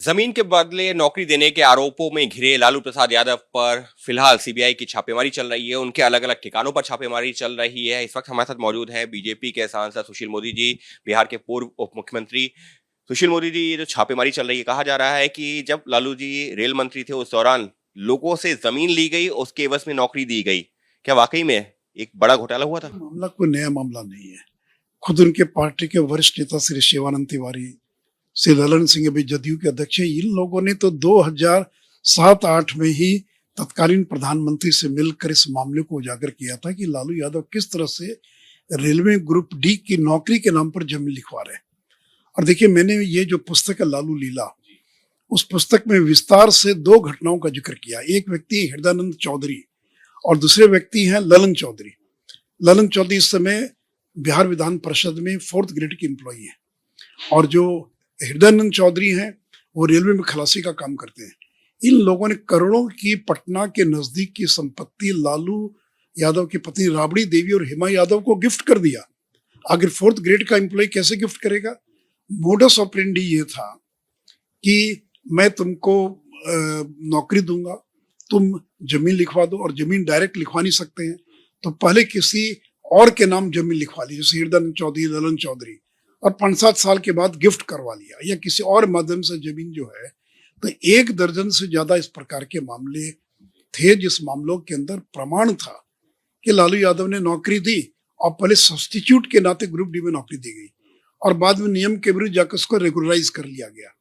जमीन के बदले नौकरी देने के आरोपों में घिरे लालू प्रसाद यादव पर फिलहाल सीबीआई की छापेमारी चल रही है। उनके अलग अलग ठिकानों पर छापेमारी चल रही है। इस वक्त हमारे साथ मौजूद है बीजेपी के सांसद सुशील मोदी जी, बिहार के पूर्व उप मुख्यमंत्री। सुशील मोदी जी, ये जो छापेमारी चल रही है, कहा जा रहा है कि जब लालू जी रेल मंत्री थे उस दौरान लोगों से जमीन ली गई, उसके एवज में नौकरी दी गई। क्या वाकई में एक बड़ा घोटाला हुआ था? मामला कोई नया मामला नहीं है। खुद उनके पार्टी के वरिष्ठ नेता श्री शिवानंद तिवारी, श्री ललन सिंह अभी जदयू के अध्यक्ष हैं, इन लोगों ने तो 2007-8 में ही तत्कालीन प्रधानमंत्री से मिलकर इस मामले को उजागर किया था कि लालू यादव किस तरह से रेलवे ग्रुप डी की नौकरी के नाम पर जमीन लिखवा रहे हैं। और देखिए, मैंने ये जो पुस्तक है लालू लीला, उस पुस्तक में विस्तार से दो घटनाओं का जिक्र किया। एक व्यक्ति हृदयानंद चौधरी और दूसरे व्यक्ति हैं ललन चौधरी। ललन चौधरी इस समय बिहार विधान परिषद में 4th ग्रेड के एम्प्लॉई हैं, और जो हृदयानंद चौधरी हैं वो रेलवे में खलासी का काम करते हैं। इन लोगों ने करोड़ों की पटना के नजदीक की संपत्ति लालू यादव की पत्नी राबड़ी देवी और हेमा यादव को गिफ्ट कर दिया। आखिर 4th ग्रेड का एम्प्लॉय कैसे गिफ्ट करेगा? मोडस ऑपरेंडी ये था कि मैं तुमको नौकरी दूंगा, तुम जमीन लिखवा दो, और जमीन डायरेक्ट लिखवा नहीं सकते हैं तो पहले किसी और के नाम जमीन लिखवा ली, जैसे हृदयानंद चौधरी, ललन चौधरी, और 5-7 साल के बाद गिफ्ट करवा लिया, या किसी और माध्यम से जमीन जो है। तो 1 दर्जन से ज्यादा इस प्रकार के मामले थे जिस मामलों के अंदर प्रमाण था कि लालू यादव ने नौकरी दी और पहले सब्स्टिट्यूट के नाते ग्रुप डी में नौकरी दी गई और बाद में नियम के विरुद्ध जाकर उसको रेगुलराइज कर लिया गया।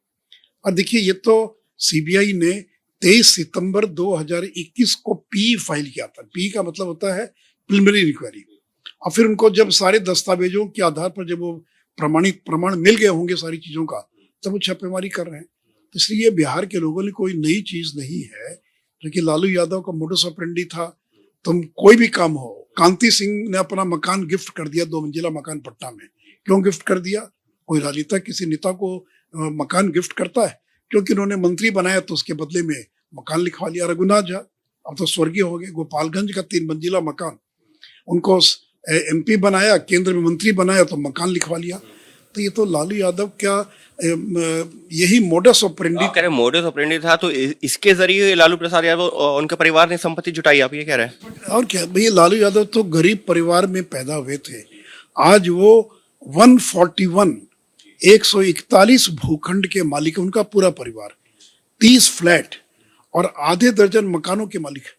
और देखिए, ये तो सीबीआई ने 23 सितंबर 2021 को पी फाइल किया था। पी का मतलब होता है प्रिलिमिनरी इंक्वायरी। और फिर उनको जब सारे दस्तावेजों के आधार पर जब वो प्रमाण मिल गए होंगे सारी चीजों का, तब वो छापेमारी कर रहे हैं। तो इसलिए बिहार के लोगों ने कोई नई चीज नहीं है, क्योंकि लालू यादव का मोडस ऑपरेंडी था। तुम कोई भी काम हो, कांति सिंह ने अपना मकान गिफ्ट कर दिया, 2 मंजिला मकान पटना में। क्यों गिफ्ट कर दिया? कोई राजनेता किसी नेता को मकान गिफ्ट करता है? क्योंकि उन्होंने मंत्री बनाया तो उसके बदले में मकान लिखवा लिया। रघुनाथ झा अब तो स्वर्गीय हो गए, गोपालगंज का 3 मंजिला मकान, उनको एमपी बनाया, केंद्र में मंत्री बनाया तो मकान लिखवा लिया। तो ये तो लालू यादव क्या यही मोडस ऑपरेंडी, आप कह रहे हैं मोडस ऑपरेंडी था, तो इसके जरिए लालू प्रसाद यादव और उनके परिवार ने संपत्ति जुटाई, आप ये कह रहे हैं? और क्या भैया, लालू यादव तो गरीब परिवार में पैदा हुए थे। आज वो 141 भूखंड के मालिक है, उनका पूरा परिवार, 30 फ्लैट और आधे दर्जन मकानों के मालिक है।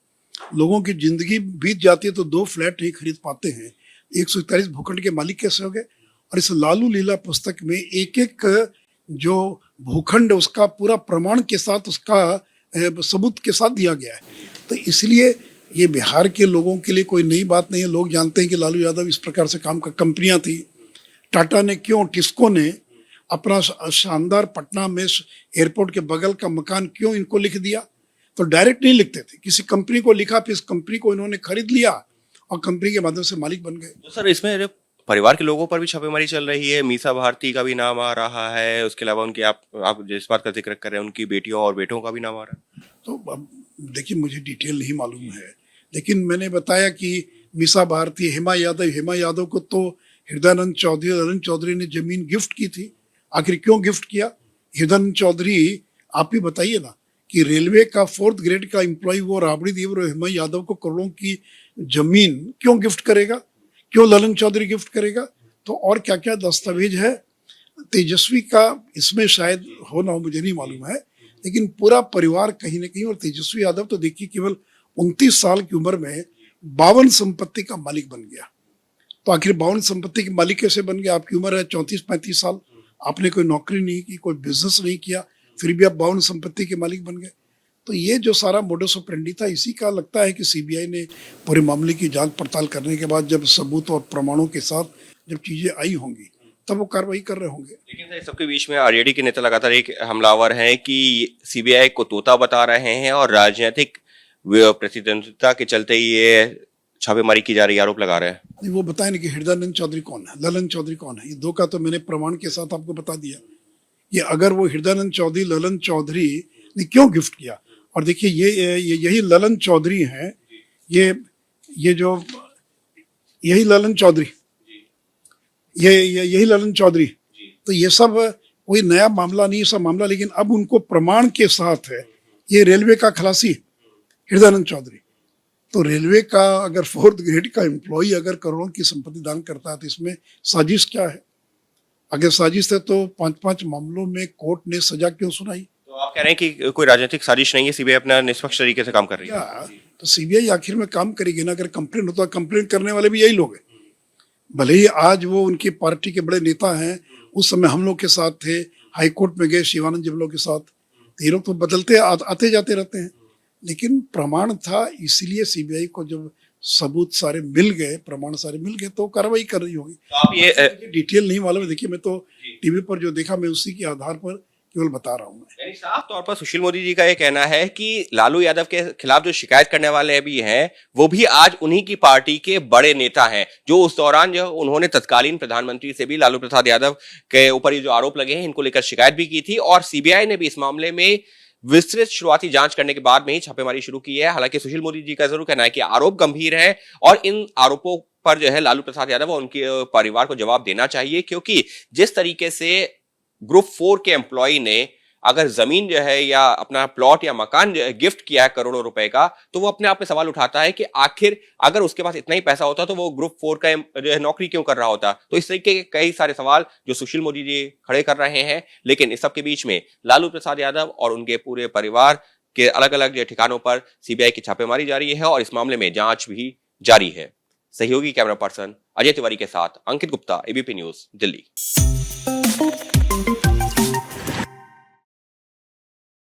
लोगों की जिंदगी बीत जाती है तो 2 फ्लैट नहीं खरीद पाते हैं, 141 भूखंड के मालिक कैसे हो गए? और इस लालू लीला पुस्तक में एक एक जो भूखंड उसका पूरा प्रमाण के साथ, उसका सबूत के साथ दिया गया है। तो इसलिए ये बिहार के लोगों के लिए कोई नई बात नहीं है। लोग जानते हैं कि लालू यादव इस प्रकार से काम कर, कंपनियां थी, टाटा ने क्यों, टिस्को ने अपना शानदार पटना में एयरपोर्ट के बगल का मकान क्यों इनको लिख दिया? तो डायरेक्ट नहीं लिखते थे, किसी कंपनी को लिखा, फिर इस कंपनी को इन्होंने खरीद लिया और कंपनी के माध्यम से मालिक बन गए। तो सर, इसमें परिवार के लोगों पर भी छापेमारी चल रही है। मीसा भारती का भी नाम आ रहा है, उसके अलावा उनके, आप जिस बात का जिक्र कर रहे हैं, उनकी बेटियों और बेटों का भी नाम आ रहा है। तो अब देखिए, मुझे डिटेल नहीं मालूम है, लेकिन मैंने बताया कि मीसा भारती, हेमा यादव को तो हृदयानंद चौधरी, ललन चौधरी ने जमीन गिफ्ट की थी। आखिर क्यों गिफ्ट किया? हृदयानंद चौधरी, आप ही बताइए ना, कि रेलवे का 4th ग्रेड का एम्प्लॉय वो राबड़ी देवी और हेमा यादव को करोड़ों की जमीन क्यों गिफ्ट करेगा? क्यों ललन चौधरी गिफ्ट करेगा? तो और क्या क्या दस्तावेज है तेजस्वी का इसमें शायद हो ना हो, मुझे नहीं मालूम है, लेकिन पूरा परिवार कहीं ना कहीं। और तेजस्वी यादव तो देखिए, केवल 29 साल की उम्र में 52 संपत्ति का मालिक बन गया। तो आखिर 52 संपत्ति के मालिक कैसे बन गया? आपकी उम्र है 34-35 साल, आपने कोई नौकरी नहीं की, कोई बिजनेस नहीं किया, फिर भी आप 52 संपत्ति के मालिक बन गए। तो ये जो सारा मोडस ऑपरेंडी था, इसी का लगता है कि सीबीआई ने पूरे मामले की जांच पड़ताल करने के बाद जब सबूत और प्रमाणों के साथ जब चीजें आई होंगी तब वो कार्रवाई कर रहे होंगे। लेकिन सर, सबके बीच में आरजेडी के नेता लगातार एक हमलावर हैं कि सीबीआई को तोता बता रहे हैं और राजनीतिक प्रतिद्वंद्विता के चलते ये छापेमारी की जा रही, आरोप लगा रहे हैं। नहीं, वो बताए ना कि हृदयानंद चौधरी कौन है, ललन चौधरी कौन है, ये दो का तो मैंने प्रमाण के साथ आपको बता दिया। ये अगर वो हृदयानंद चौधरी, ललन चौधरी ने क्यों गिफ्ट किया? और देखिए, यही ललन चौधरी हैं, ये जो यही ललन चौधरी, यही ललन चौधरी, तो ये सब कोई नया मामला नहीं ऐसा मामला, लेकिन अब उनको प्रमाण के साथ है। ये रेलवे का खलासी हृदयानंद चौधरी, तो रेलवे का अगर 4th ग्रेड का एम्प्लॉय अगर करोड़ों की संपत्ति दान करता है तो इसमें साजिश क्या है? अगर साजिश है तो 5-5 मामलों में कोर्ट ने सजा क्यों सुनाई? तो आप कह रहे हैं कि कोई राजनीतिक साजिश नहीं है, सीबीआई अपना निष्पक्ष तरीके से काम कर रही है। क्या तो सीबीआई आखिर में काम करेगी ना? अगर कंप्लेन होता है, कंप्लेन करने वाले भी यही लोग हैं। भले ही आज वो उनकी पार्टी के बड़े नेता हैं, उस समय हम लोग के साथ थे, हाई कोर्ट में गए शिवानंद जब लोग के साथ, तो ये लोग तो बदलते आते जाते रहते हैं, लेकिन प्रमाण था, इसीलिए सीबीआई को जब सबूत सारे मिल गए, प्रमाण सारे मिल गए, तो कार्रवाई कर रही होगी। तो आप ये डिटेल नहीं मालूम है, देखिए मैं तो टीवी पर जो देखा मैं उसी के आधार पर केवल बता रहा हूँ मैं। यानी साफ तौर पर सुशील मोदी जी का ये कहना है कि लालू यादव के खिलाफ जो शिकायत करने वाले भी हैं, वो भी आज उन्हीं की पार्टी के बड़े नेता हैं, जो उस दौरान जो उन्होंने तत्कालीन प्रधानमंत्री से भी लालू प्रसाद यादव के ऊपर ये जो आरोप लगे हैं, इनको लेकर शिकायत भी की थी, और सीबीआई ने भी इस मामले में विस्तृत शुरुआती जांच करने के बाद में ही छापेमारी शुरू की है। हालांकि सुशील मोदी जी का जरूर कहना है कि आरोप गंभीर है और इन आरोपों पर जो है लालू प्रसाद यादव और उनके परिवार को जवाब देना चाहिए, क्योंकि जिस तरीके से ग्रुप 4 के एम्प्लॉय ने अगर जमीन जो है या अपना प्लॉट या मकान गिफ्ट किया है करोड़ों रुपए का, तो वो अपने आप में सवाल उठाता है कि आखिर अगर उसके पास इतना ही पैसा होता तो वो ग्रुप 4 का जो है नौकरी क्यों कर रहा होता। तो इस तरीके के कई सारे सवाल जो सुशील मोदी जी खड़े कर रहे हैं, लेकिन इस सब के बीच में लालू प्रसाद यादव और उनके पूरे परिवार के अलग अलग ठिकानों पर सीबीआई की छापेमारी जारी है और इस मामले में जांच भी जारी है। सहयोगी कैमरा पर्सन अजय तिवारी के साथ अंकित गुप्ता, एबीपी न्यूज, दिल्ली।